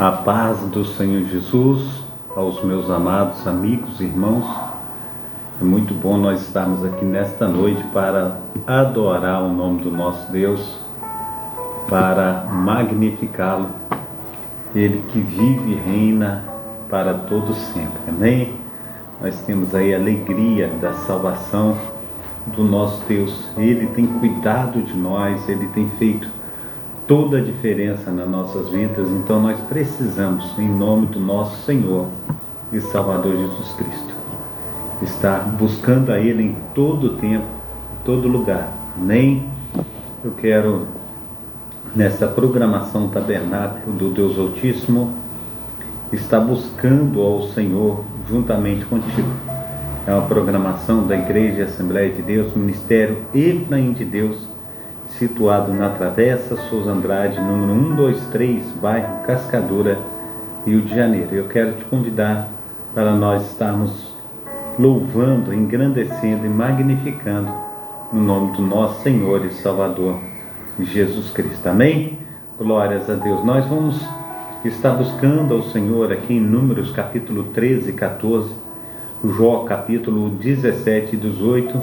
A paz do Senhor Jesus, aos meus amados amigos e irmãos. É muito bom nós estarmos aqui nesta noite para adorar o nome do nosso Deus, para magnificá-lo, Ele que vive e reina para todos sempre. Amém? Nós temos aí a alegria da salvação do nosso Deus. Ele tem cuidado de nós, Ele tem feito toda a diferença nas nossas vidas. Então nós precisamos, em nome do nosso Senhor e Salvador Jesus Cristo, estar buscando a Ele em todo tempo, em todo lugar. Amém? Eu quero, nessa programação tabernáculo do Deus Altíssimo, estar buscando ao Senhor juntamente contigo. É uma programação da Igreja Assembleia de Deus, Ministério Efraim de Deus, situado na Travessa Souza Andrade, número 123, bairro Cascadura, Rio de Janeiro. Eu quero te convidar para nós estarmos louvando, engrandecendo e magnificando o nome do nosso Senhor e Salvador Jesus Cristo. Amém? Glórias a Deus. Nós vamos estar buscando ao Senhor aqui em Números capítulo 13 e 14, Jó capítulo 17 e 18,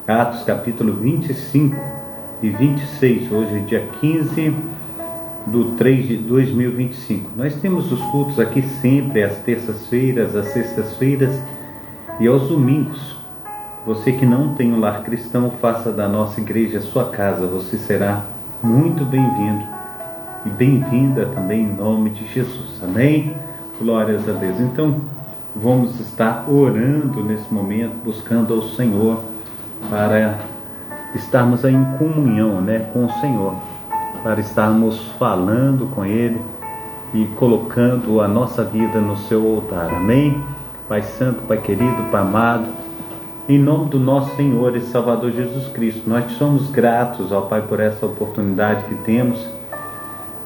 Atos capítulo 25 e 26, hoje é dia 15 de 3 de 2025. Nós temos os cultos aqui sempre às terças-feiras, às sextas-feiras e aos domingos. Você que não tem um lar cristão, faça da nossa igreja a sua casa. Você será muito bem-vindo e bem-vinda também em nome de Jesus. Amém? Glórias a Deus. Então, vamos estar orando nesse momento, buscando ao Senhor para estarmos aí em comunhão, com o Senhor, para estarmos falando com Ele e colocando a nossa vida no seu altar. Amém? Pai Santo, Pai querido, Pai amado, em nome do nosso Senhor e Salvador Jesus Cristo, nós te somos gratos, ó Pai, por essa oportunidade que temos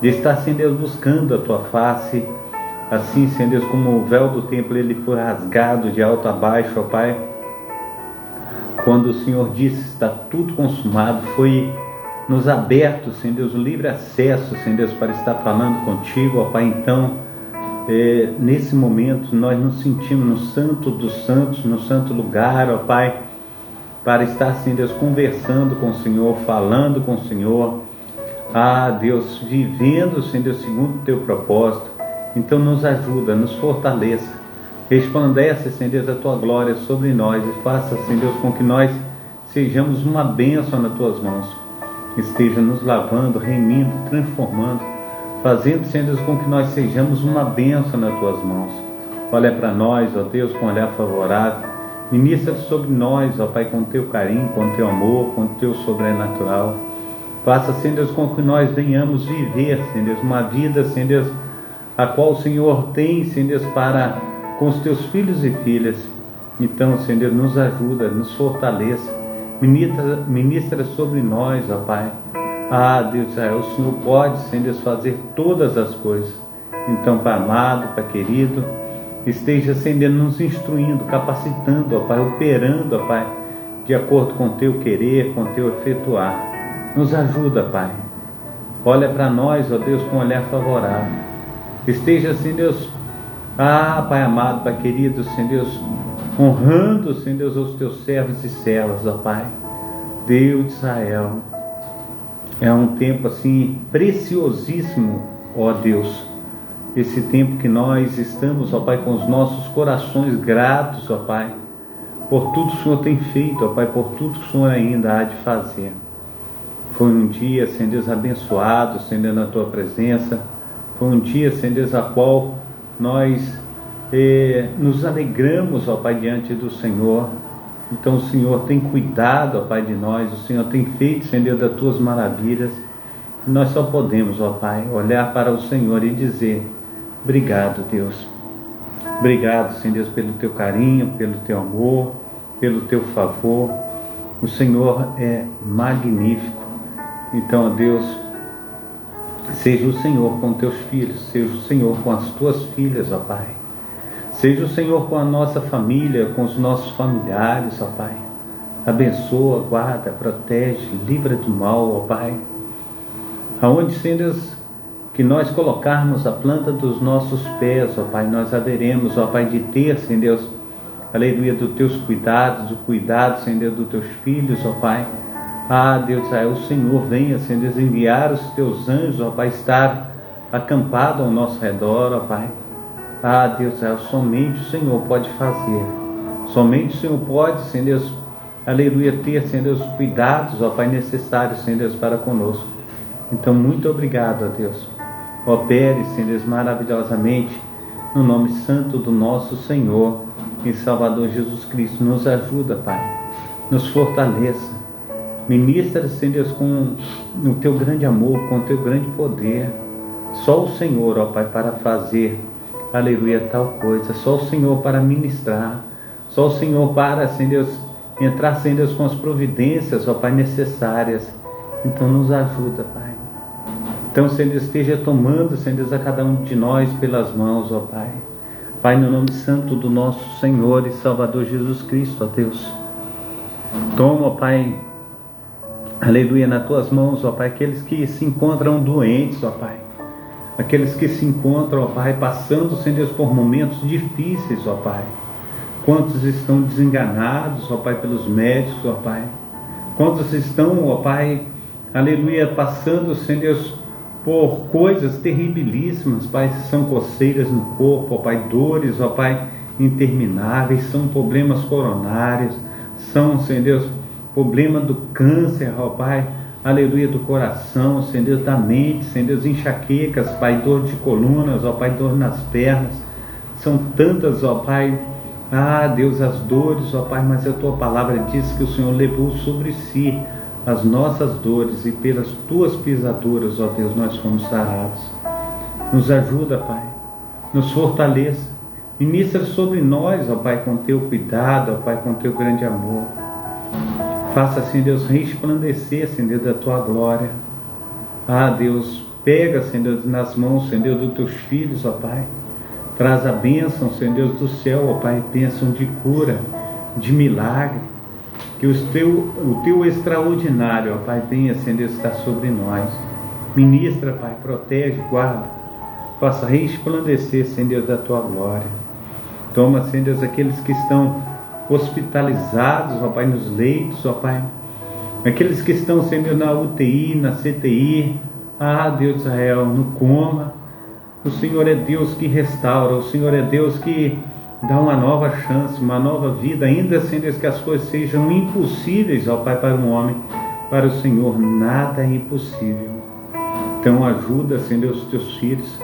de estar, Senhor Deus, buscando a Tua face, assim, Senhor Deus, como o véu do templo ele foi rasgado de alto a baixo, ó Pai. Quando o Senhor disse, está tudo consumado, foi nos aberto, Senhor Deus, o livre acesso, Senhor Deus, para estar falando contigo, ó Pai. Então, nesse momento, nós nos sentimos no Santo dos Santos, no santo lugar, ó Pai, para estar, Senhor Deus, conversando com o Senhor, falando com o Senhor, Deus, vivendo, Senhor Deus, segundo o Teu propósito. Então, nos ajuda, nos fortaleça. Resplandece, Senhor Deus, a Tua glória sobre nós e faça, Senhor Deus, com que nós sejamos uma bênção nas Tuas mãos. Esteja nos lavando, remindo, transformando, fazendo, Senhor Deus, com que nós sejamos uma bênção nas Tuas mãos. Olha para nós, ó Deus, com um olhar favorável. Ministra sobre nós, ó Pai, com o Teu carinho, com o Teu amor, com o Teu sobrenatural. Faça, Senhor Deus, com que nós venhamos viver, Senhor Deus, uma vida, Senhor Deus, a qual o Senhor tem, Senhor Deus, para com os Teus filhos e filhas. Então, Senhor Deus, nos ajuda, nos fortaleça, ministra sobre nós, ó Pai. Deus Israel, o Senhor pode, Senhor Deus, fazer todas as coisas. Então, Pai amado, Pai querido, esteja, Senhor Deus, nos instruindo, capacitando, ó Pai, operando, ó Pai, de acordo com o Teu querer, com o Teu efetuar. Nos ajuda, Pai. Olha para nós, ó Deus, com um olhar favorável. Esteja, Senhor Deus, Pai amado, Pai querido, Senhor Deus, honrando, Senhor Deus, os Teus servos e servas, ó Pai. Deus de Israel, é um tempo assim preciosíssimo, ó Deus, esse tempo que nós estamos, ó Pai, com os nossos corações gratos, ó Pai, por tudo que o Senhor tem feito, ó Pai, por tudo que o Senhor ainda há de fazer. Foi um dia, Senhor Deus, abençoado, Senhor Deus, na Tua presença. Foi um dia, Senhor Deus, a qual nós nos alegramos, ó Pai, diante do Senhor. Então o Senhor tem cuidado, ó Pai, de nós, o Senhor tem feito, Senhor Deus, das Tuas maravilhas, e nós só podemos, ó Pai, olhar para o Senhor e dizer, obrigado, Deus. Obrigado, Senhor Deus, pelo Teu carinho, pelo Teu amor, pelo Teu favor. O Senhor é magnífico. Então, ó Deus, seja o Senhor com Teus filhos, seja o Senhor com as Tuas filhas, ó Pai. Seja o Senhor com a nossa família, com os nossos familiares, ó Pai. Abençoa, guarda, protege, livra do mal, ó Pai. Aonde, Senhor Deus, que nós colocarmos a planta dos nossos pés, ó Pai, nós haveremos, ó Pai, de ter, Senhor Deus, aleluia, dos teus cuidados, o cuidado, Senhor Deus, dos teus filhos, ó Pai. Deus, o Senhor venha, Senhor Deus, enviar os teus anjos, ó Pai, estar acampado ao nosso redor, ó Pai. Deus, somente o Senhor pode fazer, somente o Senhor pode, Senhor Deus, aleluia, ter, Senhor Deus, os cuidados, ó Pai, necessários, Senhor Deus, para conosco. Então, muito obrigado, ó Deus. Opere, Senhor Deus, maravilhosamente, no nome santo do nosso Senhor e Salvador Jesus Cristo. Nos ajuda, Pai, nos fortaleça, ministra, Senhor Deus, com o teu grande amor, com o teu grande poder. Só o Senhor, ó Pai, para fazer, aleluia, tal coisa. Só o Senhor para ministrar. Só o Senhor para, Senhor Deus, entrar, Senhor Deus, com as providências, ó Pai, necessárias. Então nos ajuda, Pai. Então, Senhor Deus, esteja tomando, Senhor Deus, a cada um de nós pelas mãos, ó Pai. Pai, no nome santo do nosso Senhor e Salvador Jesus Cristo, ó Deus. Toma, ó Pai, aleluia, nas tuas mãos, ó Pai, aqueles que se encontram doentes, ó Pai. Aqueles que se encontram, ó Pai, passando, Senhor Deus, por momentos difíceis, ó Pai. Quantos estão desenganados, ó Pai, pelos médicos, ó Pai. Quantos estão, ó Pai, aleluia, passando, Senhor Deus, por coisas terribilíssimas, Pai, são coceiras no corpo, ó Pai, dores, ó Pai, intermináveis, são problemas coronários, são, Senhor Deus, problema do câncer, ó Pai, aleluia, do coração, Senhor Deus, da mente, Senhor Deus, enxaquecas, Pai, dor de colunas, ó Pai, dor nas pernas, são tantas, ó Pai, Deus, as dores, ó Pai, mas a Tua palavra diz que o Senhor levou sobre si as nossas dores e pelas Tuas pisaduras, ó Deus, nós fomos sarados. Nos ajuda, Pai, nos fortaleça, ministra sobre nós, ó Pai, com Teu cuidado, ó Pai, com Teu grande amor. Faça, Senhor Deus, resplandecer, Senhor Deus, da Tua glória. Deus, pega, Senhor Deus, nas mãos, Senhor Deus, dos Teus filhos, ó Pai. Traz a bênção, Senhor Deus do céu, ó Pai, bênção de cura, de milagre. Que o Teu extraordinário, ó Pai, venha, Senhor Deus, estar sobre nós. Ministra, Pai, protege, guarda. Faça resplandecer, Senhor Deus, da Tua glória. Toma, Senhor Deus, aqueles que estão hospitalizados, ó Pai, nos leitos, ó Pai. Aqueles que estão, Senhor Deus, na UTI, na CTI. Deus Israel, no coma. O Senhor é Deus que restaura. O Senhor é Deus que dá uma nova chance, uma nova vida, ainda assim que as coisas sejam impossíveis, ó Pai, para um homem, para o Senhor nada é impossível. Então ajuda, Senhor, os Teus filhos,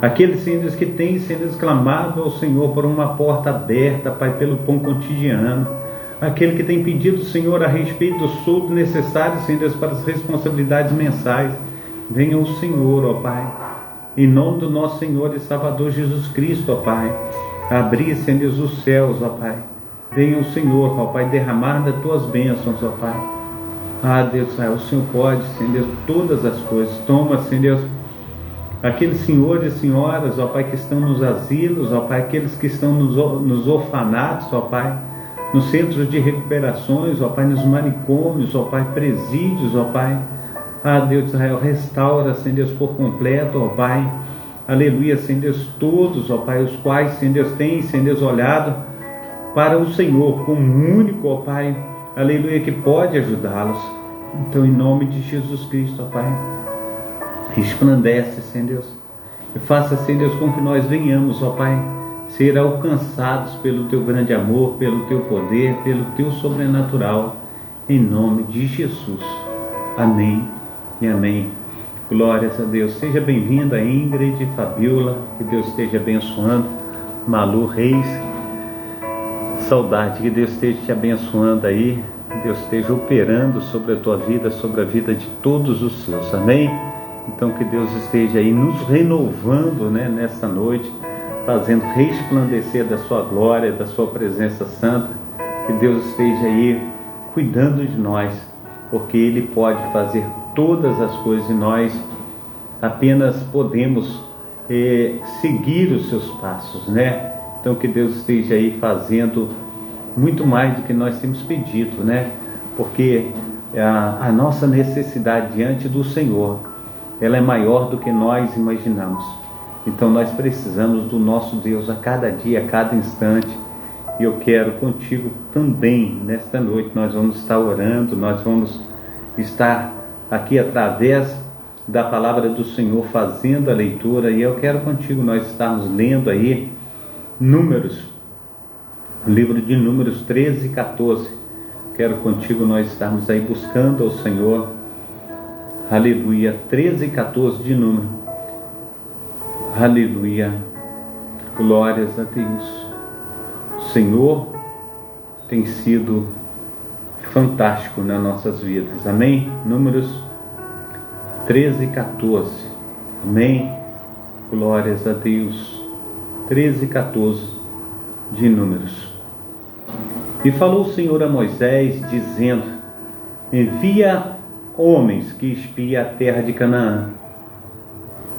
aqueles, Senhor, que têm, Senhor, clamado ao Senhor por uma porta aberta, Pai, pelo pão cotidiano, aquele que tem pedido, Senhor, a respeito do soldo necessário, Senhor, para as responsabilidades mensais, venha o Senhor, ó Pai, em nome do nosso Senhor e Salvador Jesus Cristo, ó Pai, abrir, Senhor Deus, os céus, ó Pai. Venha o Senhor, ó Pai, derramar das Tuas bênçãos, ó Pai. Deus, o Senhor pode, Senhor Deus, todas as coisas. Toma, Senhor Deus, aqueles senhores e senhoras, ó Pai, que estão nos asilos, ó Pai, aqueles que estão nos orfanatos, ó Pai, nos centros de recuperações, ó Pai, nos manicômios, ó Pai, presídios, ó Pai. Deus Israel, restaura, Senhor Deus, por completo, ó Pai. Aleluia, Senhor Deus, todos, ó Pai, os quais, Senhor Deus, têm, Senhor Deus, olhado para o Senhor como único, ó Pai, aleluia, que pode ajudá-los. Então, em nome de Jesus Cristo, ó Pai, resplandece, Senhor Deus, e faça, Senhor Deus, com que nós venhamos, ó Pai, ser alcançados pelo Teu grande amor, pelo Teu poder, pelo Teu sobrenatural, em nome de Jesus. Amém e amém. Glórias a Deus. Seja bem-vinda, Ingrid, Fabiola, que Deus esteja abençoando. Malu Reis, saudade, que Deus esteja te abençoando aí, que Deus esteja operando sobre a tua vida, sobre a vida de todos os seus, amém? Então que Deus esteja aí nos renovando, né, nessa noite, fazendo resplandecer da sua glória, da sua presença santa, que Deus esteja aí cuidando de nós, porque Ele pode fazer todas as coisas e nós apenas podemos seguir os seus passos, né? Então que Deus esteja aí fazendo muito mais do que nós temos pedido, né? Porque a nossa necessidade diante do Senhor ela é maior do que nós imaginamos. Então nós precisamos do nosso Deus a cada dia, a cada instante. E eu quero contigo também, nesta noite, nós vamos estar orando, nós vamos estar aqui através da palavra do Senhor, fazendo a leitura. E eu quero contigo nós estarmos lendo aí Números, o livro de Números 13 e 14. Quero contigo nós estarmos aí buscando ao Senhor. Aleluia, 13 e 14 de Número. Aleluia, glórias a Deus. O Senhor tem sido fantástico nas nossas vidas, amém? Números 13 e 14, amém? Glórias a Deus. 13 e 14 de Números. E falou o Senhor a Moisés, dizendo: envia homens que espiem a terra de Canaã,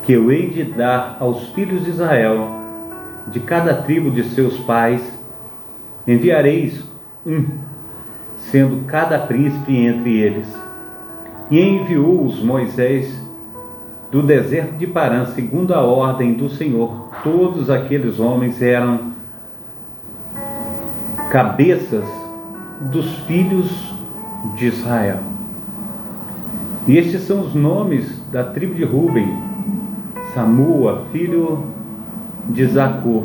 que eu hei de dar aos filhos de Israel, de cada tribo de seus pais. Enviareis sendo cada príncipe entre eles. E enviou-os Moisés do deserto de Parã, segundo a ordem do Senhor. Todos aqueles homens eram cabeças dos filhos de Israel. E estes são os nomes da tribo de Ruben: Samua, filho de Zacur;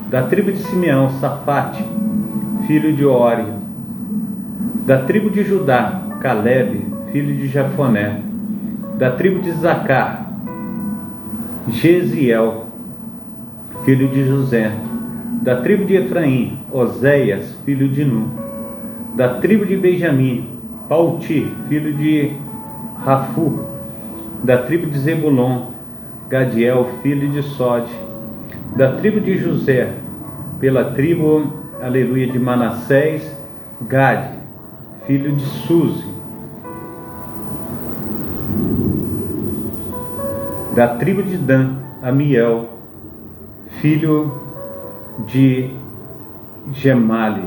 da tribo de Simeão, Safate, filho de Ori; da tribo de Judá, Calebe, filho de Jefoné; da tribo de Zacar, Jeziel, filho de José; da tribo de Efraim, Oséias, filho de Nun; da tribo de Benjamim, Palti, filho de Rafu; da tribo de Zebulon, Gadiel, filho de Sode; da tribo de José, pela tribo, aleluia, de Manassés, Gade, filho de Suzi; da tribo de Dan, Amiel, filho de Gemali;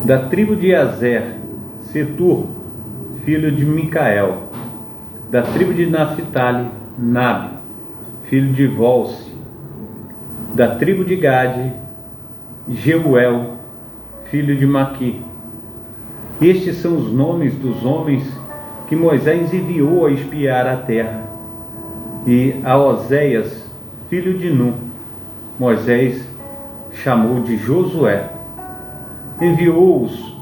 da tribo de Azer, Setur, filho de Micael; da tribo de Naphtali, Nabe, filho de Volse; da tribo de Gade, Jeuel, filho de Maqui. Estes são os nomes dos homens que Moisés enviou a espiar a terra. E a Oséias, filho de Nun, Moisés chamou de Josué. Enviou-os,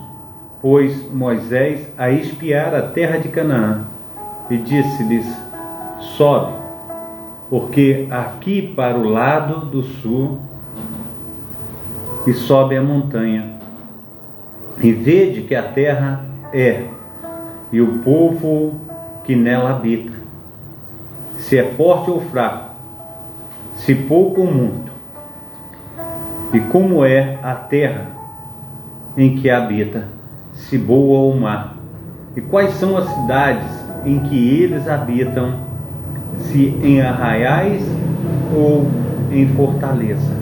pois, Moisés a espiar a terra de Canaã, e disse-lhes: sobe, porque aqui para o lado do sul, e sobe a montanha, e vede que a terra é, e o povo que nela habita, se é forte ou fraco, se pouco ou muito, e como é a terra em que habita, se boa ou má, e quais são as cidades em que eles habitam, se em arraiais ou em fortaleza.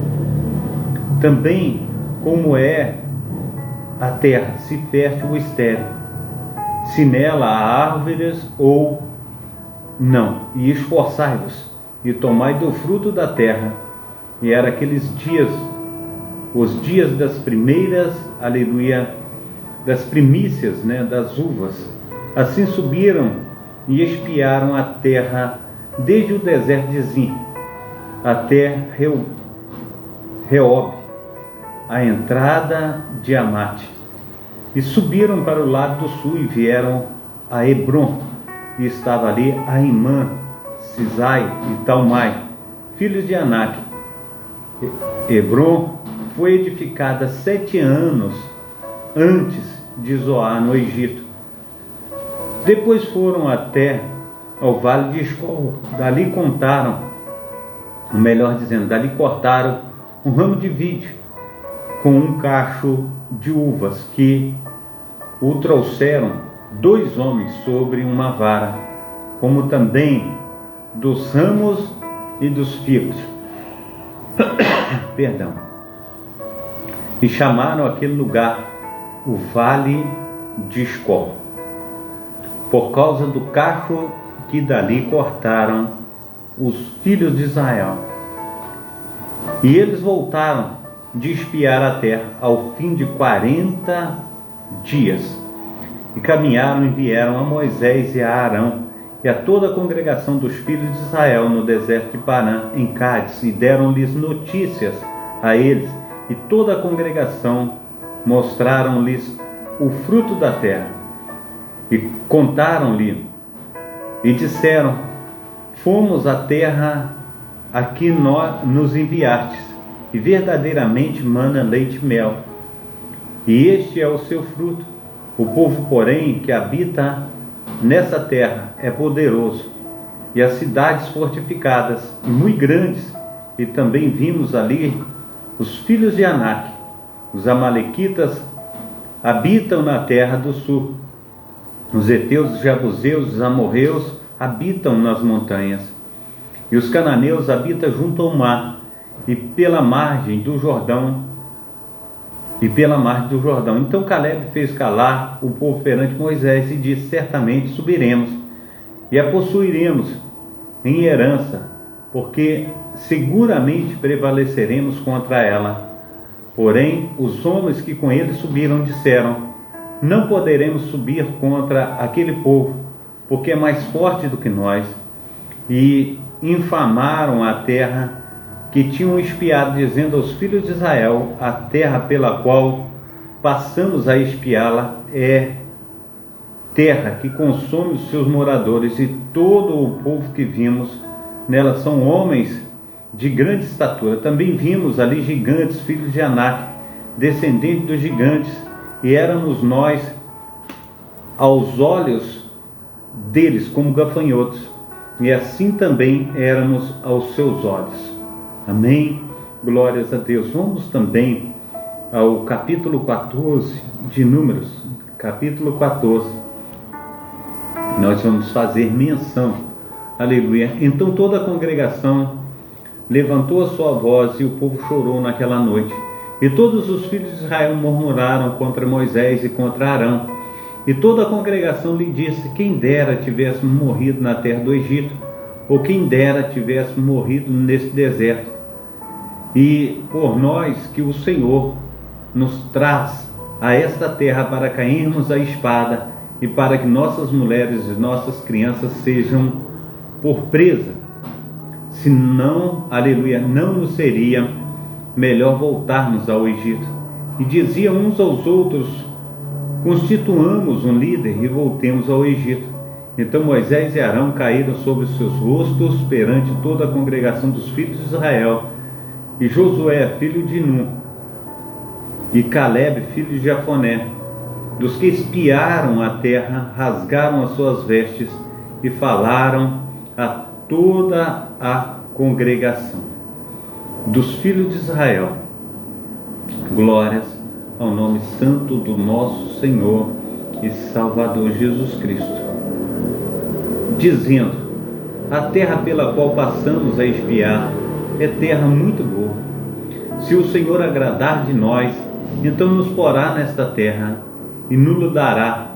Também como é a terra, se fértil ou estéril, se nela há árvores ou não. E esforçai-vos e tomai do fruto da terra. E era aqueles dias, os dias das primeiras, aleluia, das primícias, das uvas. Assim subiram e espiaram a terra desde o deserto de Zim até Reob, a entrada de Amate. E subiram para o lado do sul e vieram a Hebron, e estava ali Aimã, Sisai e Talmai, filhos de Anak. Hebron foi edificada 7 anos antes de Zoar, no Egito. Depois foram até ao vale de Escol. Dali dali cortaram um ramo de vide com um cacho de uvas, que o trouxeram 2 homens sobre uma vara, como também dos ramos e dos figos. Perdão. E chamaram aquele lugar o Vale de Escol, por causa do cacho que dali cortaram os filhos de Israel. E eles voltaram de espiar a terra ao fim de 40 dias. E caminharam e vieram a Moisés e a Arão e a toda a congregação dos filhos de Israel no deserto de Parã, em Cádiz, e deram-lhes notícias a eles, e toda a congregação mostraram-lhes o fruto da terra, e contaram-lhe, e disseram: fomos à terra a que nos enviastes, e verdadeiramente mana leite e mel, e este é o seu fruto. O povo, porém, que habita nessa terra é poderoso, e as cidades fortificadas, e muito grandes, e também vimos ali os filhos de Anak. Os amalequitas habitam na terra do sul. Os heteus, os jebuseus, os amorreus habitam nas montanhas. E os cananeus habitam junto ao mar, e pela margem do Jordão. Então Calebe fez calar o povo perante Moisés e disse: certamente subiremos e a possuiremos em herança, porque seguramente prevaleceremos contra ela. Porém, os homens que com ele subiram disseram: não poderemos subir contra aquele povo, porque é mais forte do que nós. E infamaram a terra que tinham espiado, dizendo aos filhos de Israel: a terra pela qual passamos a espiá-la é terra que consome os seus moradores, e todo o povo que vimos nela são homens de grande estatura. Também vimos ali gigantes, filhos de Anak, descendentes dos gigantes, e éramos nós aos olhos deles como gafanhotos, e assim também éramos aos seus olhos. Amém? Glórias a Deus. Vamos também ao capítulo 14 de Números. Capítulo 14. Nós vamos fazer menção. Aleluia. Então toda a congregação levantou a sua voz, e o povo chorou naquela noite. E todos os filhos de Israel murmuraram contra Moisés e contra Arão. E toda a congregação lhe disse: quem dera tivéssemos morrido na terra do Egito, ou quem dera tivéssemos morrido nesse deserto. E por nós que o Senhor nos traz a esta terra para cairmos a espada, e para que nossas mulheres e nossas crianças sejam por presa. Se não, aleluia, não nos seria melhor voltarmos ao Egito. E diziam uns aos outros: constituamos um líder e voltemos ao Egito. Então Moisés e Arão caíram sobre os seus rostos perante toda a congregação dos filhos de Israel. E Josué, filho de Nun, e Calebe, filho de Jefoné, dos que espiaram a terra, rasgaram as suas vestes e falaram a toda a congregação dos filhos de Israel: glórias ao nome santo do nosso Senhor e Salvador Jesus Cristo, dizendo: a terra pela qual passamos a espiar é terra muito boa. Se o Senhor agradar de nós, então nos porá nesta terra e nos dará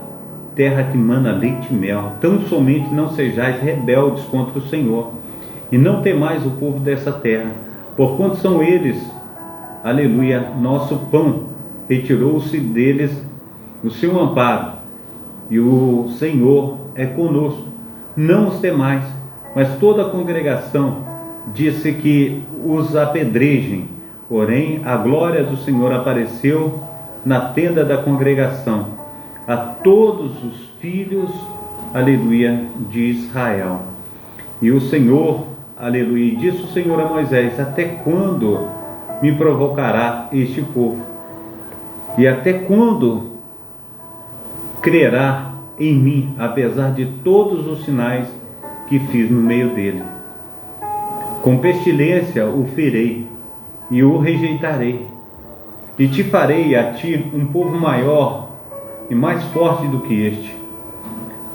terra que mana leite e mel. Tão somente não sejais rebeldes contra o Senhor, e não temais o povo dessa terra, porquanto são eles, aleluia, nosso pão. Retirou-se deles o seu amparo, e o Senhor é conosco. Não os temais. Mas toda a congregação disse que os apedrejem. Porém, a glória do Senhor apareceu na tenda da congregação a todos os filhos, aleluia, de Israel. E o Senhor, aleluia, disse o Senhor a Moisés: até quando me provocará este povo? E até quando crerá em mim, apesar de todos os sinais que fiz no meio dele? Com pestilência o ferei e o rejeitarei, e te farei a ti um povo maior e mais forte do que este.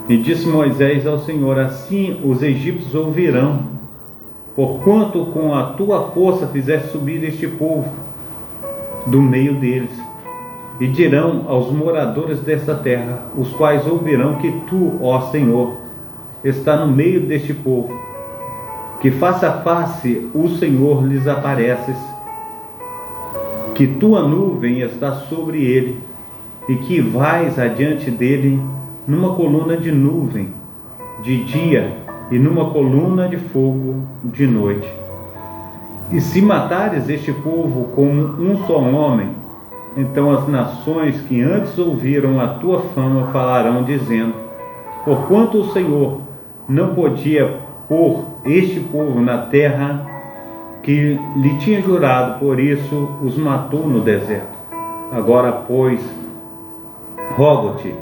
E disse Moisés ao Senhor: assim os egípcios ouvirão, porquanto com a tua força fizeste subir este povo do meio deles. E dirão aos moradores desta terra, os quais ouvirão que tu, ó Senhor, está no meio deste povo, que face a face o Senhor lhes apareces, que tua nuvem está sobre ele, e que vais adiante dele numa coluna de nuvem de dia e numa coluna de fogo de noite. E se matares este povo como um só homem, então as nações que antes ouviram a tua fama falarão, dizendo: porquanto o Senhor não podia pôr este povo na terra que lhe tinha jurado, por isso os matou no deserto. Agora, pois, rogo-te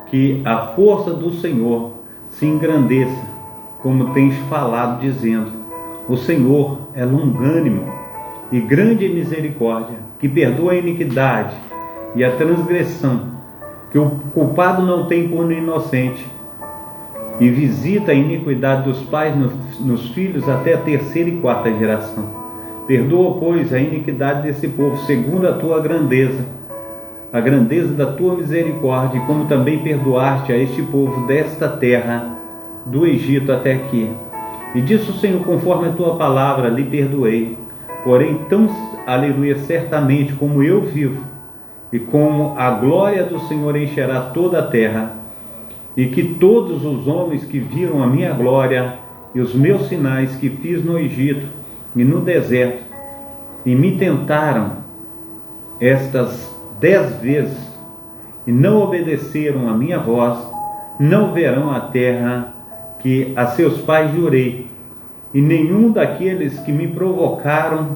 que a força do Senhor se engrandeça, como tens falado, dizendo: o Senhor é longânimo e grande em misericórdia, que perdoa a iniquidade e a transgressão, que o culpado não tem por inocente, e visita a iniquidade dos pais nos filhos até a terceira e quarta geração. Perdoa, pois, a iniquidade desse povo, segundo a tua grandeza, a grandeza da tua misericórdia, e como também perdoaste a este povo desta terra, do Egito até aqui. E disse o Senhor: conforme a tua palavra lhe perdoei. Porém, tão, aleluia, certamente como eu vivo, e como a glória do Senhor encherá toda a terra, e que todos os homens que viram a minha glória e os meus sinais que fiz no Egito e no deserto, e me tentaram estas 10 vezes, e não obedeceram a minha voz, não verão a terra que a seus pais jurei, e nenhum daqueles que me provocaram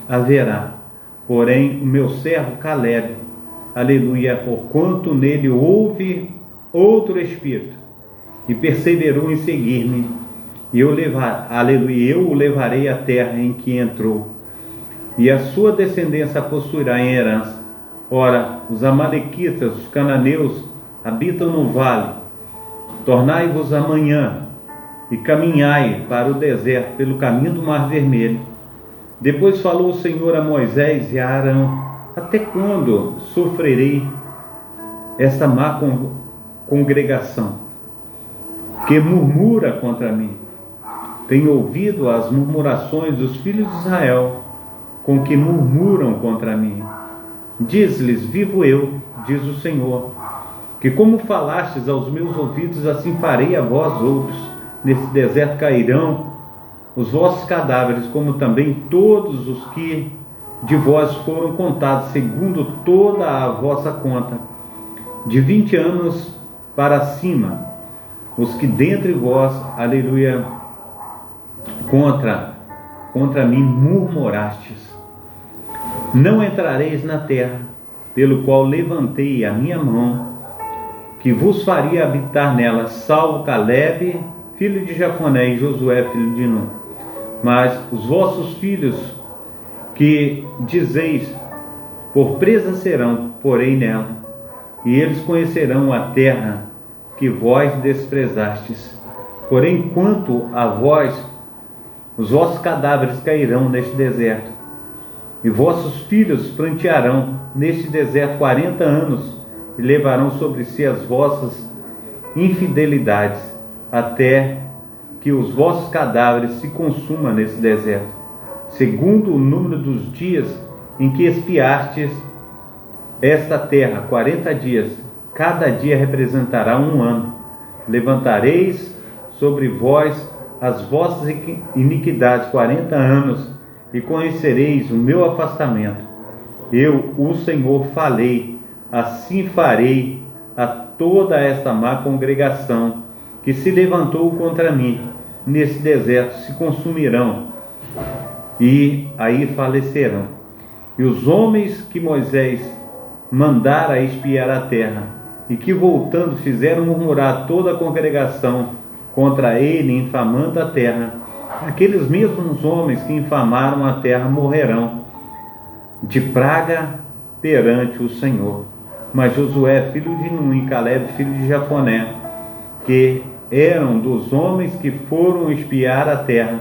haverá. Porém, o meu servo Caleb, aleluia, porquanto nele houve outro espírito, e perseverou em seguir-me, e eu o levarei à terra em que entrou, e a sua descendência possuirá em herança. Ora, os amalequitas, os cananeus, habitam no vale. Tornai-vos amanhã e caminhai para o deserto pelo caminho do Mar Vermelho. Depois falou o Senhor a Moisés e a Arão: até quando sofrerei esta má congregação que murmura contra mim? Tenho ouvido as murmurações dos filhos de Israel, com que murmuram contra mim. Diz-lhes: vivo eu, diz o Senhor, que como falastes aos meus ouvidos, assim farei a vós outros. Nesse deserto cairão os vossos cadáveres, como também todos os que de vós foram contados, segundo toda a vossa conta, de 20 anos para cima, os que dentre vós, aleluia, contra mim murmurastes. Não entrareis na terra, pelo qual levantei a minha mão, que vos faria habitar nela, salvo Caleb, filho de Jefoné, e Josué, filho de Nun. Mas os vossos filhos, que dizeis, por presa serão, porém nela, e eles conhecerão a terra que vós desprezastes. Porém, quanto a vós, os vossos cadáveres cairão neste deserto, e vossos filhos prantearão neste deserto 40 anos, e levarão sobre si as vossas infidelidades, até que os vossos cadáveres se consumam nesse deserto, segundo o número dos dias em que espiastes esta terra, 40 dias, cada dia representará 1 ano. Levantareis sobre vós as vossas iniquidades 40 anos, e conhecereis o meu afastamento. Eu, o Senhor, falei, assim farei a toda esta má congregação que se levantou contra mim nesse deserto, se consumirão, e aí falecerão. E os homens que Moisés mandara espiar a terra, e que voltando fizeram murmurar toda a congregação contra ele, infamando a terra, aqueles mesmos homens que infamaram a terra morrerão de praga perante o Senhor. Mas Josué, filho de Nun, e Caleb, filho de Jefoné, que eram dos homens que foram espiar a terra,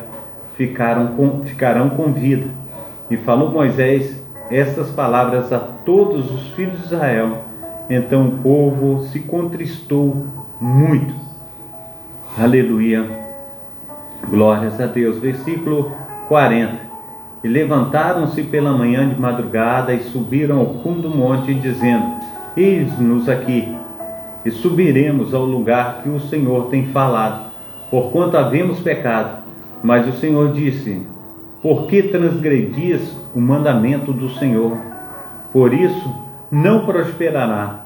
ficarão com vida. E falou Moisés estas palavras a todos os filhos de Israel. Então o povo se contristou muito. Aleluia. Glórias a Deus. Versículo 40. E levantaram-se pela manhã de madrugada e subiram ao cume do monte, dizendo: Eis-nos aqui, e subiremos ao lugar que o Senhor tem falado, porquanto havemos pecado. Mas o Senhor disse: Por que transgredis o mandamento do Senhor? Por isso não prosperará.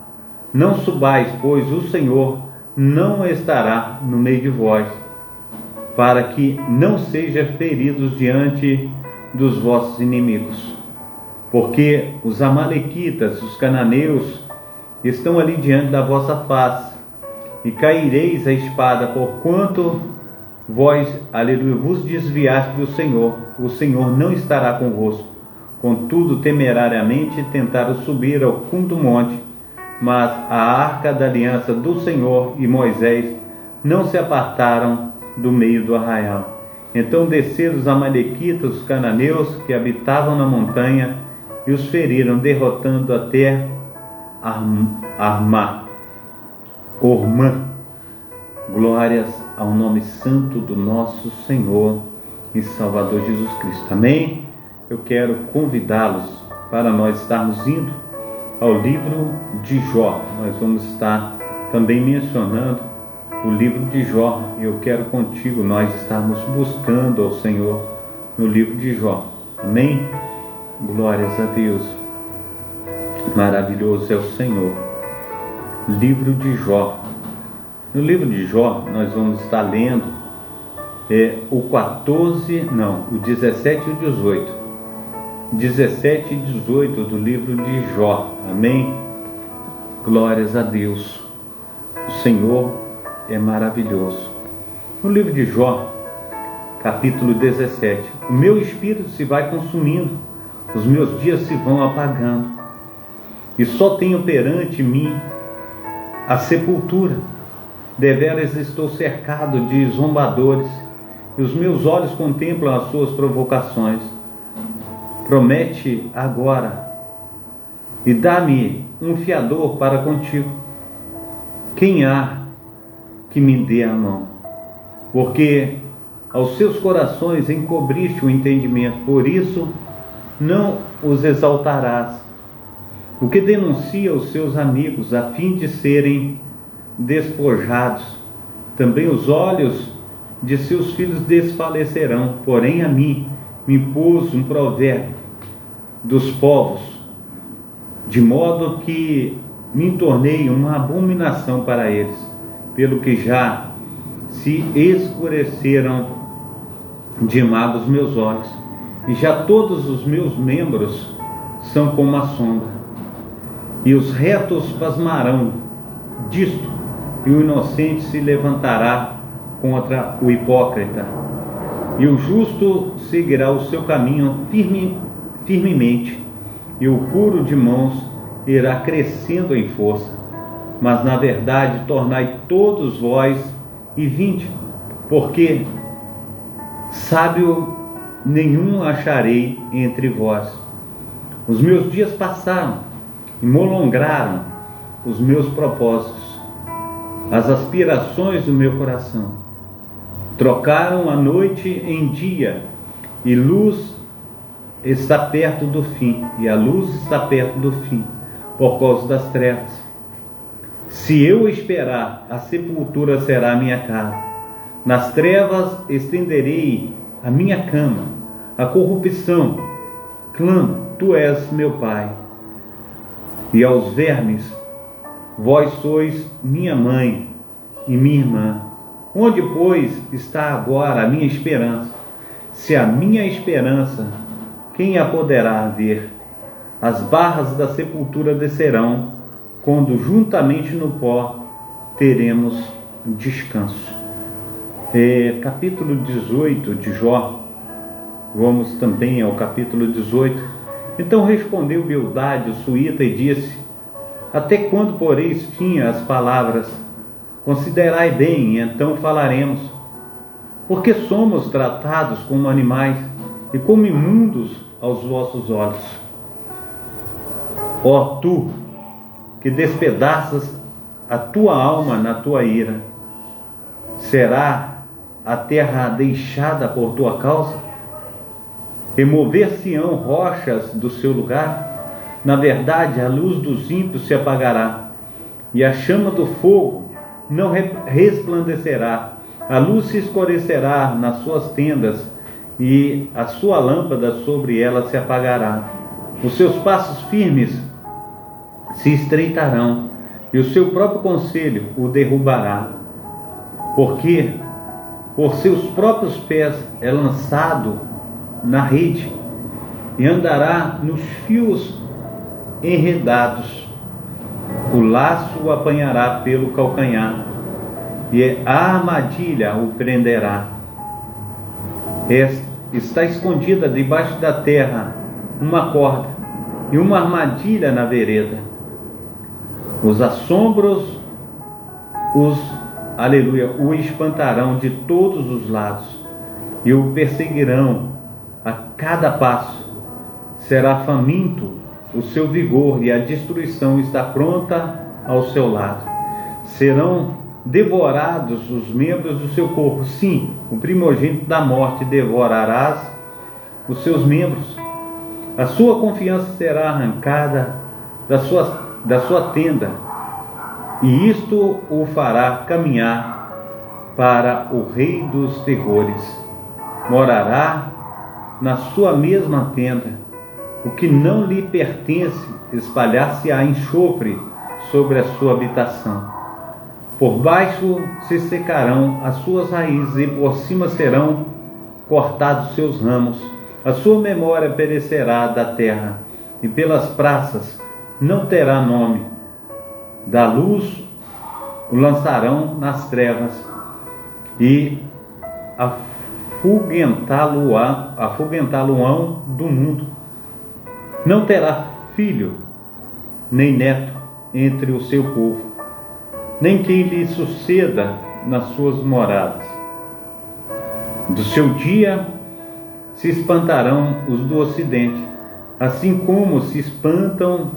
Não subais, pois o Senhor não estará no meio de vós, para que não sejam feridos diante dos vossos inimigos. Porque os amalequitas, os cananeus, estão ali diante da vossa face, e caireis a espada, porquanto vós, aleluia, vos desviaste do Senhor. O Senhor não estará convosco. Contudo, temerariamente tentaram subir ao cume do monte, mas a arca da aliança do Senhor e Moisés não se apartaram do meio do arraial. Então desceram os amalequitas, os cananeus que habitavam na montanha, e os feriram, derrotando até Ormã. Glórias ao nome santo do nosso Senhor e Salvador Jesus Cristo. Amém? Eu quero convidá-los para nós estarmos indo ao livro de Jó. Nós vamos estar também mencionando o livro de Jó. E eu quero contigo nós estarmos buscando ao Senhor no livro de Jó. Amém? Glórias a Deus. Maravilhoso é o Senhor. Livro de Jó. No livro de Jó, nós vamos estar lendo o 17 e o 18. 17 e 18 do livro de Jó. Amém? Glórias a Deus. O Senhor é maravilhoso. No livro de Jó, capítulo 17. O meu espírito se vai consumindo, os meus dias se vão apagando, e só tenho perante mim a sepultura. Deveras estou cercado de zombadores, e os meus olhos contemplam as suas provocações. Promete agora, e dá-me um fiador para contigo. Quem há que me dê a mão? Porque aos seus corações encobriste o entendimento, por isso não os exaltarás. O que denuncia os seus amigos, a fim de serem despojados. Também os olhos de seus filhos desfalecerão. Porém a mim me pôs um provérbio dos povos, de modo que me tornei uma abominação para eles, pelo que já se escureceram demais os meus olhos, e já todos os meus membros são como a sombra. E os retos pasmarão disto, e o inocente se levantará contra o hipócrita, e o justo seguirá o seu caminho firmemente, e o puro de mãos irá crescendo em força. Mas na verdade tornai todos vós e vinde, porque sábio nenhum acharei entre vós. Os meus dias passaram e molongaram os meus propósitos, as aspirações do meu coração. Trocaram a noite em dia, e luz está perto do fim, e a luz está perto do fim, por causa das trevas. Se eu esperar, a sepultura será a minha casa. Nas trevas estenderei a minha cama. A corrupção clama: tu és meu pai. E aos vermes: vós sois minha mãe e minha irmã. Onde, pois, está agora a minha esperança? Se a minha esperança, quem a poderá ver? As barras da sepultura descerão, quando juntamente no pó teremos descanso. Capítulo 18 de Jó. Vamos também ao capítulo 18. Então respondeu Bildade, o suíta, e disse: até quando poreis fim às palavras? Considerai bem, e então falaremos. Porque somos tratados como animais, e como imundos aos vossos olhos. Ó tu, que despedaças a tua alma na tua ira, será a terra deixada por tua causa? Remover-se-ão rochas do seu lugar? Na verdade, a luz dos ímpios se apagará, e a chama do fogo não resplandecerá. A luz se escurecerá nas suas tendas, e a sua lâmpada sobre ela se apagará. Os seus passos firmes se estreitarão, e o seu próprio conselho o derrubará. Porque por seus próprios pés é lançado na rede, e andará nos fios enredados. O laço o apanhará pelo calcanhar, e a armadilha o prenderá. Está escondida debaixo da terra uma corda e uma armadilha na vereda. Os assombros o espantarão de todos os lados, e o perseguirão a cada passo. Será faminto o seu vigor, e a destruição está pronta ao seu lado. Serão devorados os membros do seu corpo. Sim, o primogênito da morte devorarás os seus membros. A sua confiança será arrancada da sua tenda, e isto o fará caminhar para o rei dos terrores. Morará na sua mesma tenda. O que não lhe pertence espalhar-se-á enxofre sobre a sua habitação. Por baixo se secarão as suas raízes, e por cima serão cortados seus ramos. A sua memória perecerá da terra, e pelas praças não terá nome. Da luz o lançarão nas trevas, e afugentá-lo-ão do mundo. Não terá filho, nem neto entre o seu povo, nem quem lhe suceda nas suas moradas. Do seu dia se espantarão os do ocidente, assim como se espantam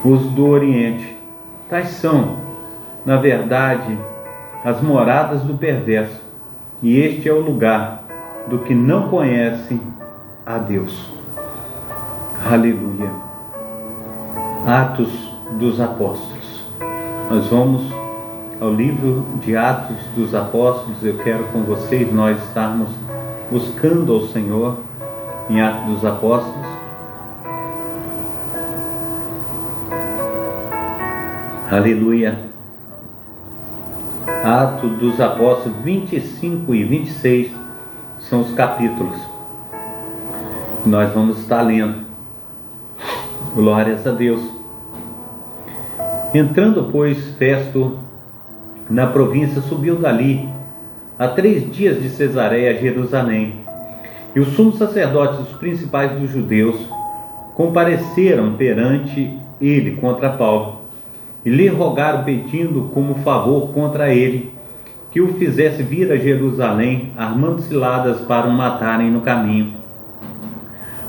os do oriente. Tais são, na verdade, as moradas do perverso, e este é o lugar do que não conhece a Deus. Aleluia. Atos dos Apóstolos. Nós vamos ao livro de Atos dos Apóstolos. Eu quero com vocês nós estarmos buscando ao Senhor em Atos dos Apóstolos. Aleluia. Atos dos Apóstolos 25 e 26 são os capítulos que nós vamos estar lendo. Glórias a Deus. Entrando, pois, Festo na província, subiu dali a 3 dias de Cesareia a Jerusalém. E os sumos sacerdotes, os principais dos judeus, compareceram perante ele contra Paulo, e lhe rogaram, pedindo como favor contra ele, que o fizesse vir a Jerusalém, armando ciladas para o matarem no caminho.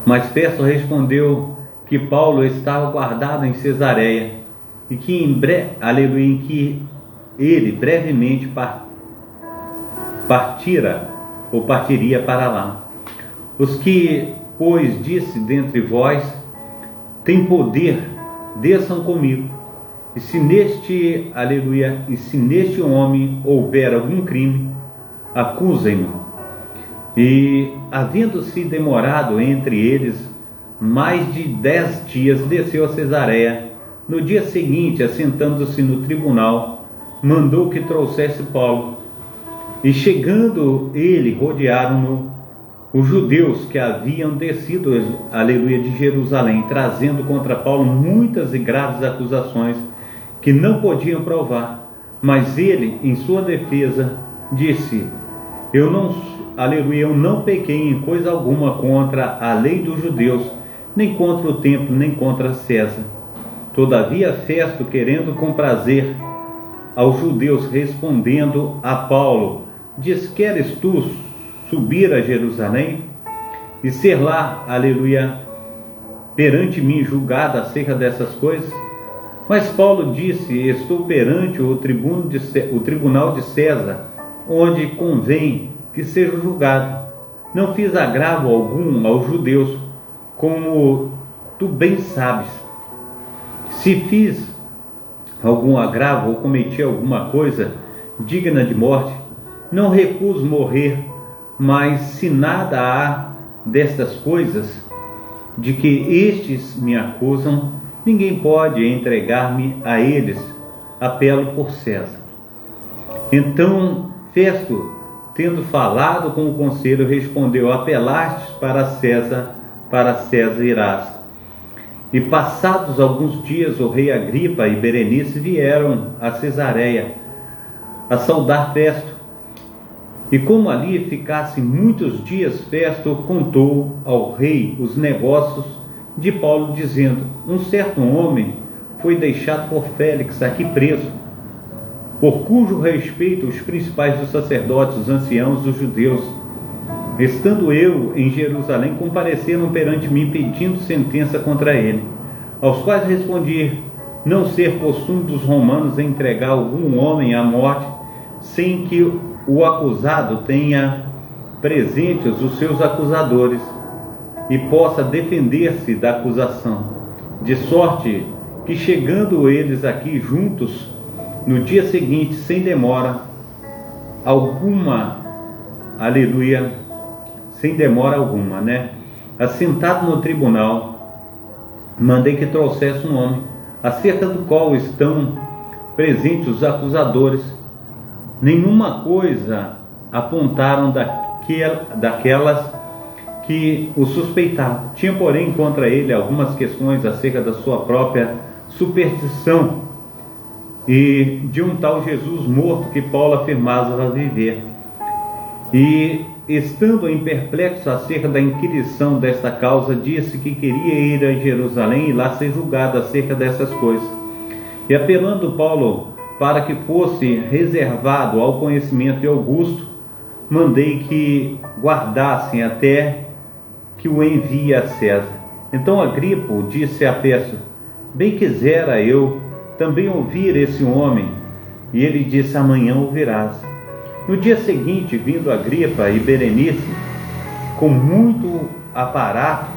Mas Festo respondeu que Paulo estava guardado em Cesareia, e que em que ele brevemente partiria para lá. Os que, pois, disse dentre vós, tem poder, desçam comigo. E se neste homem houver algum crime, acusem-no. E, havendo-se demorado entre eles mais de 10 dias, desceu a Cesareia. No dia seguinte, assentando-se no tribunal, mandou que trouxesse Paulo. E chegando ele, rodearam-no os judeus que haviam descido, de Jerusalém, trazendo contra Paulo muitas e graves acusações que não podiam provar. Mas ele, em sua defesa, disse: eu não pequei em coisa alguma contra a lei dos judeus, nem contra o templo, nem contra César. Todavia Festo, querendo comprazer aos judeus, respondendo a Paulo, diz: queres tu subir a Jerusalém e ser lá, perante mim julgado acerca dessas coisas? Mas Paulo disse: estou perante o tribunal de César, onde convém que seja julgado. Não fiz agravo algum aos judeus, como tu bem sabes. Se fiz algum agravo ou cometi alguma coisa digna de morte, não recuso morrer, mas se nada há destas coisas de que estes me acusam, ninguém pode entregar-me a eles. Apelo por César. Então Festo, tendo falado com o conselho, respondeu: apelastes para César irás. E passados alguns dias, o rei Agripa e Berenice vieram a Cesareia a saudar Festo. E como ali ficassem muitos dias, Festo contou ao rei os negócios de Paulo, dizendo: um certo homem foi deixado por Félix aqui preso, por cujo respeito os principais dos sacerdotes, os anciãos dos judeus, estando eu em Jerusalém, compareceram perante mim pedindo sentença contra ele, aos quais respondi: não ser costume dos romanos entregar algum homem à morte sem que o acusado tenha presentes os seus acusadores e possa defender-se da acusação, de sorte que, chegando eles aqui juntos no dia seguinte, sem demora alguma, aleluia, sem demora alguma, assentado no tribunal, mandei que trouxesse um homem, acerca do qual estão presentes os acusadores. Nenhuma coisa apontaram daquelas que o suspeitavam. Tinha, porém, contra ele algumas questões acerca da sua própria superstição e de um tal Jesus morto que Paulo afirmava viver. E, estando em perplexo acerca da inquirição desta causa, disse que queria ir a Jerusalém e lá ser julgado acerca dessas coisas. E apelando Paulo para que fosse reservado ao conhecimento de Augusto, mandei que guardassem até que o envie a César. Então Agripa disse a Festo: bem quisera eu também ouvir esse homem. E ele disse: amanhã ouvirás. No dia seguinte, vindo Agripa e Berenice, com muito aparato,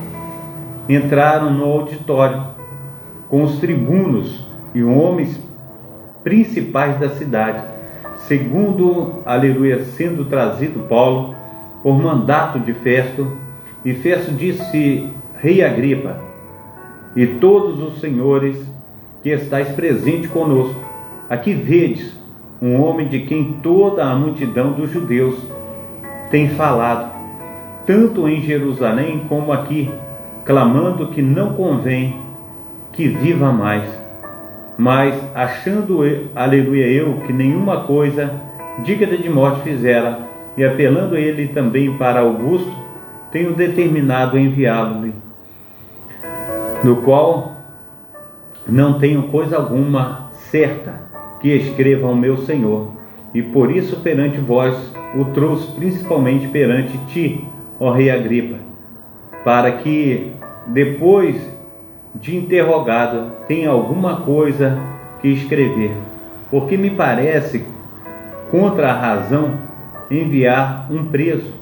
entraram no auditório com os tribunos e homens principais da cidade, segundo, aleluia, sendo trazido Paulo por mandato de Festo. E Festo disse: rei Agripa, e todos os senhores que estáis presente conosco, aqui vedes um homem de quem toda a multidão dos judeus tem falado, tanto em Jerusalém como aqui, clamando que não convém que viva mais. Mas achando, aleluia, eu que nenhuma coisa digna de morte fizera, e apelando ele também para Augusto, tenho determinado enviá-lo, no qual não tenho coisa alguma certa que escreva ao meu Senhor, e por isso perante vós o trouxe principalmente perante ti, ó rei Agripa, para que, depois de interrogado, tenha alguma coisa que escrever, porque me parece contra a razão enviar um preso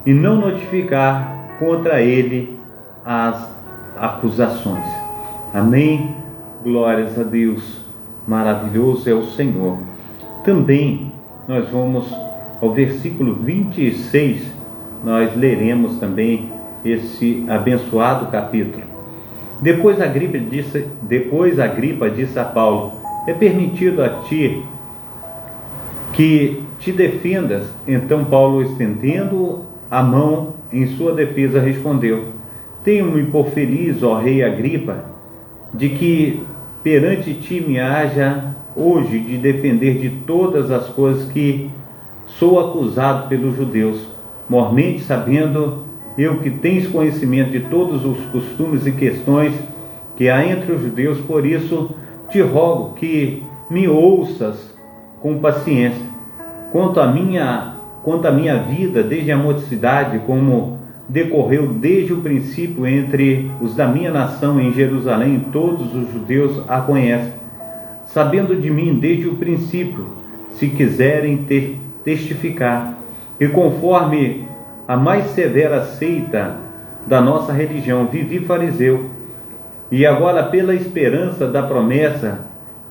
e não notificar contra ele as acusações. Amém? Glórias a Deus. Maravilhoso é o Senhor. Também nós vamos ao versículo 26, nós leremos também esse abençoado capítulo. Depois Agripa disse a Paulo: é permitido a ti que te defendas. Então Paulo, estendendo a mão em sua defesa, respondeu: tenho-me por feliz, ó rei Agripa, de que perante ti me haja hoje de defender de todas as coisas que sou acusado pelos judeus, mormente sabendo eu que tens conhecimento de todos os costumes e questões que há entre os judeus. Por isso te rogo que me ouças com paciência. Quanto à minha vida, desde a mocidade, como decorreu desde o princípio entre os da minha nação em Jerusalém, todos os judeus a conhecem. sabendo de mim desde o princípio, se quiserem testificar, que conforme a mais severa seita da nossa religião, vivi fariseu, e agora pela esperança da promessa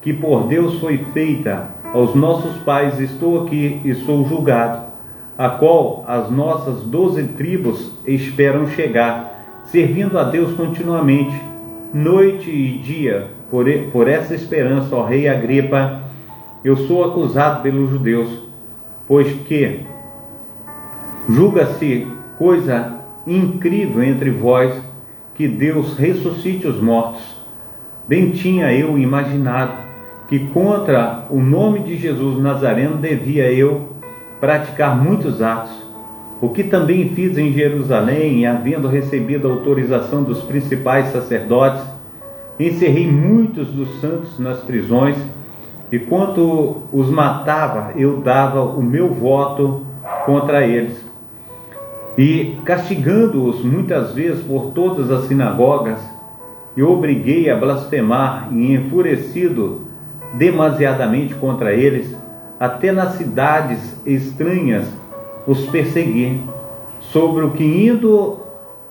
que por Deus foi feita aos nossos pais, estou aqui e sou julgado, a qual as nossas 12 tribos esperam chegar, servindo a Deus continuamente, noite e dia, por essa esperança, ó rei Agripa, eu sou acusado pelos judeus, pois que julga-se coisa incrível entre vós que Deus ressuscite os mortos. Bem tinha eu imaginado que contra o nome de Jesus Nazareno devia eu praticar muitos atos, o que também fiz em Jerusalém, e havendo recebido a autorização dos principais sacerdotes, encerrei muitos dos santos nas prisões, e quanto os matava, eu dava o meu voto contra eles. E castigando-os muitas vezes por todas as sinagogas, eu obriguei a blasfemar, e enfurecido demasiadamente contra eles, até nas cidades estranhas os persegui, sobre o que indo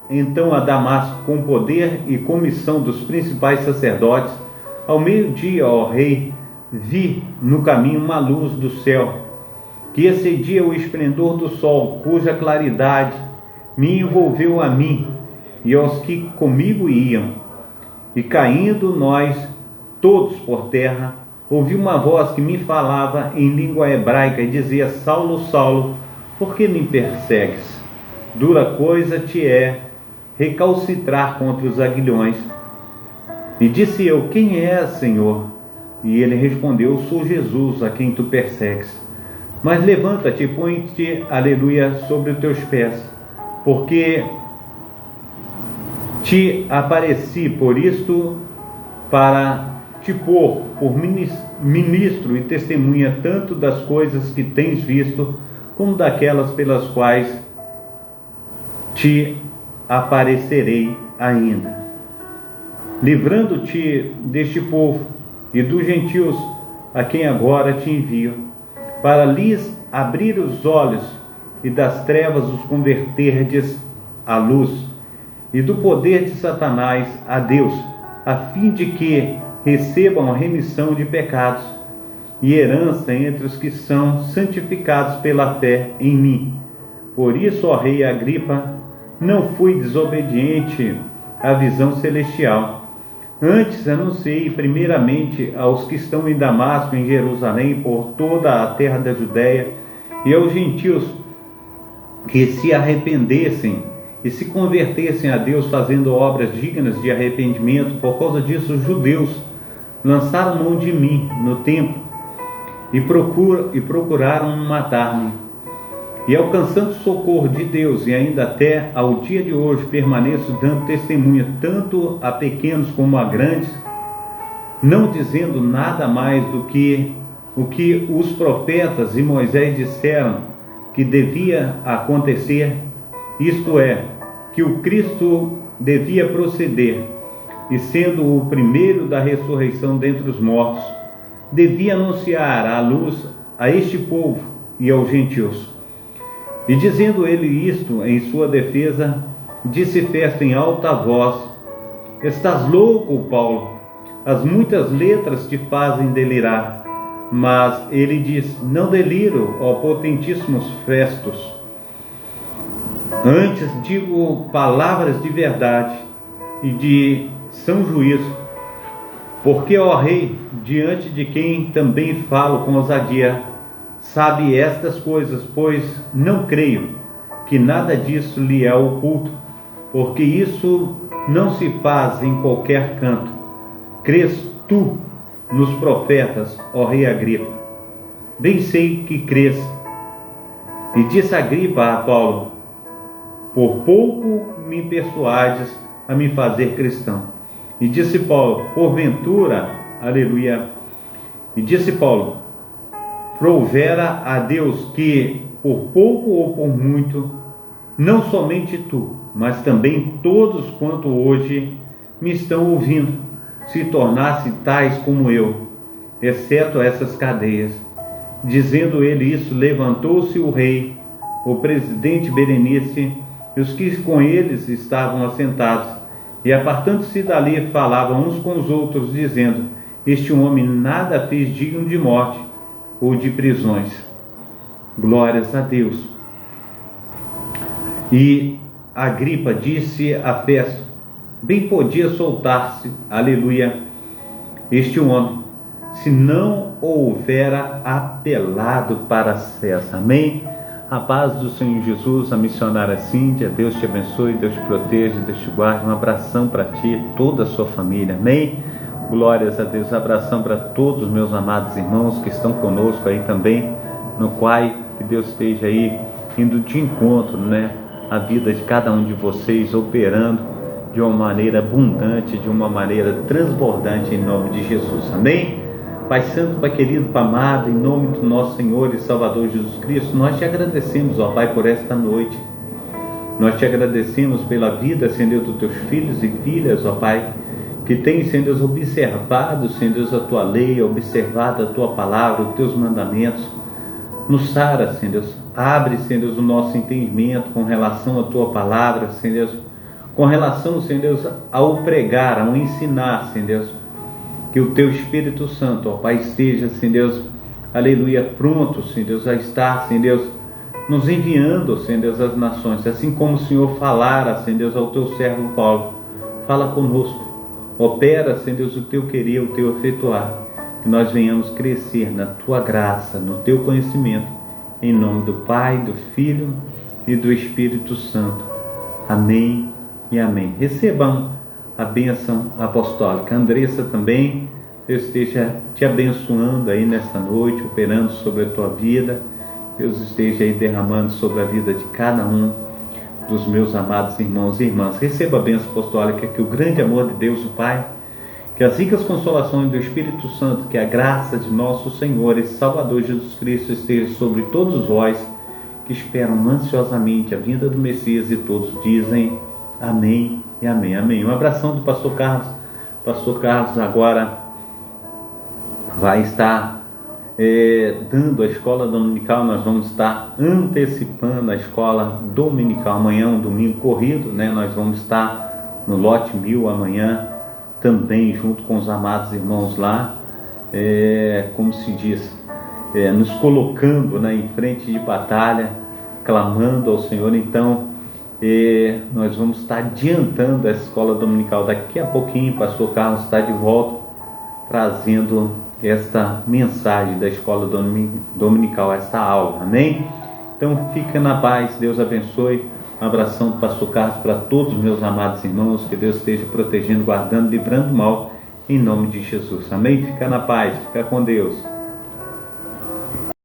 então a Damasco com poder e comissão dos principais sacerdotes, ao meio-dia, ó rei, vi no caminho uma luz do céu, que excedia o esplendor do sol, cuja claridade me envolveu a mim e aos que comigo iam. E caindo nós todos por terra, ouvi uma voz que me falava em língua hebraica e dizia: Saulo, Saulo, por que me persegues? Dura coisa te é recalcitrar contra os aguilhões. E disse eu: quem és, Senhor? E ele respondeu: sou Jesus, a quem tu persegues. Mas levanta-te e põe-te, aleluia, sobre os teus pés, porque te apareci por isto, para te pôr por ministro e testemunha tanto das coisas que tens visto, como daquelas pelas quais te aparecerei ainda, livrando-te deste povo e dos gentios, a quem agora te envio, para lhes abrir os olhos e das trevas os converterdes à luz, e do poder de Satanás a Deus, a fim de que recebam a remissão de pecados e herança entre os que são santificados pela fé em mim. Por isso, ó rei Agripa, não fui desobediente à visão celestial. Antes anunciei primeiramente aos que estão em Damasco, em Jerusalém, por toda a terra da Judéia, e aos gentios que se arrependessem e se convertessem a Deus, fazendo obras dignas de arrependimento. Por causa disso, os judeus lançaram mão de mim no templo e procuraram matar-me. E alcançando o socorro de Deus, e ainda até ao dia de hoje permaneço dando testemunha tanto a pequenos como a grandes, não dizendo nada mais do que o que os profetas e Moisés disseram que devia acontecer, isto é, que o Cristo devia proceder, e sendo o primeiro da ressurreição dentre os mortos, devia anunciar a luz a este povo e aos gentios. E dizendo ele isto em sua defesa, disse Festo em alta voz: estás louco, Paulo, as muitas letras te fazem delirar. Mas ele diz: não deliro, ó potentíssimos Festos, antes digo palavras de verdade e de são juízo, porque, ó rei, diante de quem também falo com ousadia, sabe estas coisas, pois não creio que nada disso lhe é oculto, porque isso não se faz em qualquer canto. Crês tu nos profetas, ó rei Agripa? Bem sei que crês. E disse Agripa a Paulo: por pouco me persuades a me fazer cristão. E disse Paulo: porventura, aleluia, e disse Paulo: provera a Deus que, por pouco ou por muito, não somente tu, mas também todos quanto hoje me estão ouvindo, se tornasse tais como eu, exceto essas cadeias. Dizendo ele isso, levantou-se o rei, o presidente Berenice e os que com eles estavam assentados, e apartando-se dali falavam uns com os outros, dizendo: este homem nada fez digno de morte ou de prisões. Glórias a Deus. E Agripa disse a Festo: bem podia soltar-se, aleluia, este homem, se não houvera apelado para César. Amém? A paz do Senhor Jesus, a missionária Cíntia, Deus te abençoe, Deus te proteja, Deus te guarde. Um abração para ti e toda a sua família. Amém? Glórias a Deus. Um abração para todos os meus amados irmãos que estão conosco aí também no Quai. Que Deus esteja aí indo de encontro, a vida de cada um de vocês, operando de uma maneira abundante, de uma maneira transbordante, em nome de Jesus. Amém? Pai Santo, Pai querido, Pai amado, em nome do nosso Senhor e Salvador Jesus Cristo, nós te agradecemos, ó Pai, por esta noite. Nós te agradecemos pela vida, Senhor, dos teus filhos e filhas, ó Pai, que têm, Senhor Deus, observado, Senhor Deus, a tua lei, observado a tua palavra, os teus mandamentos. Nos sara, Senhor Deus, abre, Senhor Deus, o nosso entendimento com relação à tua palavra, Senhor Deus, com relação, Senhor Deus, ao pregar, ao ensinar, Senhor Deus. Que o teu Espírito Santo, ó Pai, esteja, Senhor Deus, aleluia, pronto, Senhor Deus, a estar, Senhor Deus, nos enviando, Senhor Deus, às nações, assim como o Senhor falara, Senhor Deus, ao teu servo Paulo. Fala conosco, opera, Senhor Deus, o teu querer, o teu efetuar, que nós venhamos crescer na tua graça, no teu conhecimento, em nome do Pai, do Filho e do Espírito Santo. Amém e amém. Recebam a bênção apostólica. Andressa também, Deus esteja te abençoando aí nesta noite, operando sobre a tua vida. Deus esteja aí derramando sobre a vida de cada um dos meus amados irmãos e irmãs. Receba a bênção apostólica, que o grande amor de Deus, o Pai, que as ricas consolações do Espírito Santo, que a graça de nosso Senhor e Salvador Jesus Cristo esteja sobre todos vós que esperam ansiosamente a vinda do Messias, e todos dizem amém e amém, amém. Um abração do pastor Carlos. Pastor Carlos agora vai estar dando a escola dominical. Nós vamos estar antecipando a escola dominical. Amanhã, um domingo corrido, nós vamos estar no lote 1000 amanhã, também junto com os amados irmãos lá, como se diz, nos colocando em frente de batalha, clamando ao Senhor. Então, nós vamos estar adiantando a escola dominical. Daqui a pouquinho o pastor Carlos está de volta, trazendo esta mensagem da escola dominical, esta aula, amém? Então fica na paz, Deus abençoe. Um abração do pastor Carlos para todos os meus amados irmãos, que Deus esteja protegendo, guardando, livrando do mal, em nome de Jesus, amém? Fica na paz, fica com Deus.